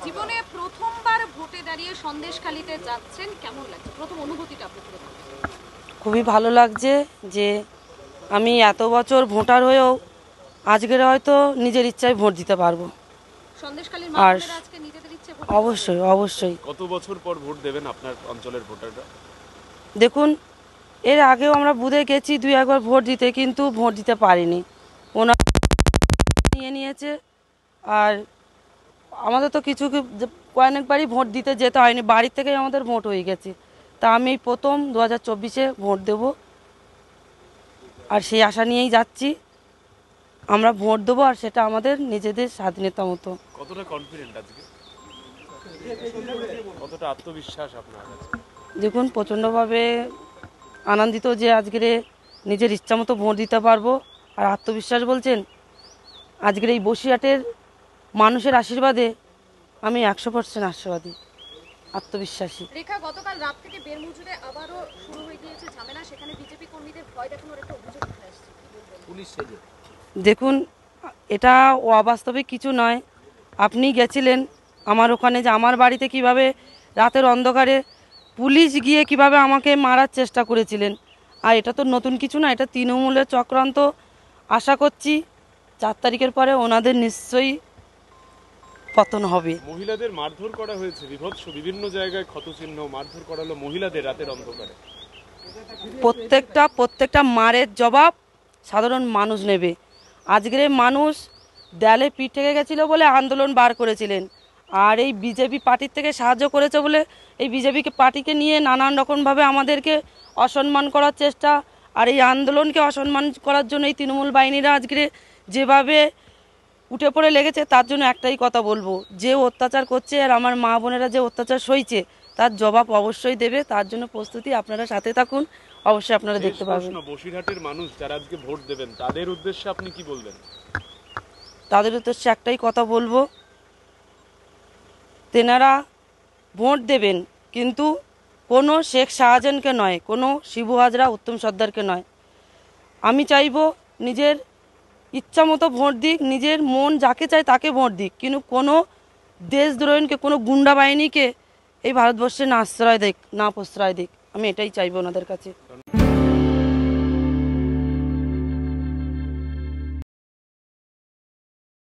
জীবনে প্রথমবার ভোটে দাঁড়িয়ে সন্দেশখালীতে যাচ্ছেন, কেমন লাগছে? প্রথম অনুভূতিটা আপনি বলুন। খুবই ভালো লাগছে যে আমি এত বছর ভোটার হয়েও আজকের হয়তো নিজের ইচ্ছায় ভোট দিতে পারবো। সন্দেশখালীর আর মানুষেরা আজকে নিজেদের ইচ্ছে ভোট অবশ্যই অবশ্যই কত বছর পর ভোট দেবেন আপনার অঞ্চলের ভোটাররা? দেখুন, এর আগেও আমরা বুথে গেছি দুই একবার ভোট দিতে, কিন্তু ভোট দিতে পারিনি। ওনারা নিয়ে নিয়েছে। আর আমাদের তো কয়েকবারই ভোট দিতে যেতে হয়নি, বাড়ির থেকেই আমাদের ভোট হয়ে গেছে। তা আমি প্রথম 2024-এ ভোট দেব, আর সেই আশা নিয়েই যাচ্ছি। আমরা ভোট দেবো, আর সেটা আমাদের নিজেদের স্বাধীনতা মতো। কতটা কনফিডেন্ট আজকে, কতটা আত্মবিশ্বাস আপনার কাছে? দেখুন, প্রচণ্ডভাবে আনন্দিত যে আজকের নিজের ইচ্ছা মতো ভোট দিতে পারবো। আর আত্মবিশ্বাস বলছেন, আজকের এই বসিরহাটের মানুষের আশীর্বাদে আমি 100% আশাবাদী, আত্মবিশ্বাসী। রেখা, গতকাল রাত থেকে বেরমুজুরে আবারও শুরু হয়ে গিয়েছে ঝামেলা, সেখানে বিজেপি কর্মীদের ভয় দেখানোর একটা অভিযোগ উঠে আসছে। পুলিশ সেজে দেখুন, এটা অবাস্তবিক কিছু নয়। আপনি গেছিলেন আমার ওখানে, যে আমার বাড়িতে কিভাবে রাতের অন্ধকারে পুলিশ গিয়ে কিভাবে আমাকে মারার চেষ্টা করেছিলেন। আর এটা তো নতুন কিছু না, এটা তৃণমূলের চক্রান্ত। আশা করছি 4 তারিখের পরে ওনাদের নিশ্চয়ই পতন হবে। মহিলাদের মারধর করা হয়েছে, বিভৎস বিভিন্ন জায়গায় ক্ষতচিহ্ন, মারধর করা হলো মহিলাদের রাতের অন্ধকারে। প্রত্যেকটা মারের জবাব সাধারণ মানুষ নেবে। আজকের মানুষ দেয়ালে পিঠ থেকে গেছিল বলে আন্দোলন বার করেছিলেন, আর এই বিজেপি পার্টির থেকে সাহায্য করেছে বলে এই বিজেপি পার্টিকে নিয়ে নানান রকমভাবে আমাদেরকে অসম্মান করার চেষ্টা। আর এই আন্দোলনকে অসম্মান করার জন্য এই তৃণমূল বাহিনীরা আজকে যেভাবে উঠে পড়ে লেগেছে, তার জন্য একটাই কথা বলবো, যে অত্যাচার করছে আর আমার মা বোনেরা যে অত্যাচার সইছে, তার জবাব অবশ্যই দেবে। তার জন্য প্রস্তুতি, আপনারা সাথে থাকুন, অবশ্যই আপনারা দেখতে পাবেন। বসিরহাটের মানুষ যারা আজকে ভোট দেবেন, তাদের উদ্দেশ্যে আপনি কি বলবেন? তাদের উদ্দেশ্যে একটাই কথা বলবো, তেনারা ভোট দেবেন, কিন্তু কোনো শেখ শাহজাহানকে নয়, কোনো শিবু হাজরা, উত্তম সর্দারকে নয়। আমি চাইবো নিজের ইচ্ছা মতো ভোট দিক, নিজের মন যাকে চায় তাকে ভোট দিক, কিন্তু কোনো দেশদ্রোহীকে, কোনো গুন্ডা বাহিনীকে এই ভারতবর্ষে না আশ্রয় দিক, না প্রশ্রয় দিক। আমি এটাই চাইবো ওনাদের কাছে।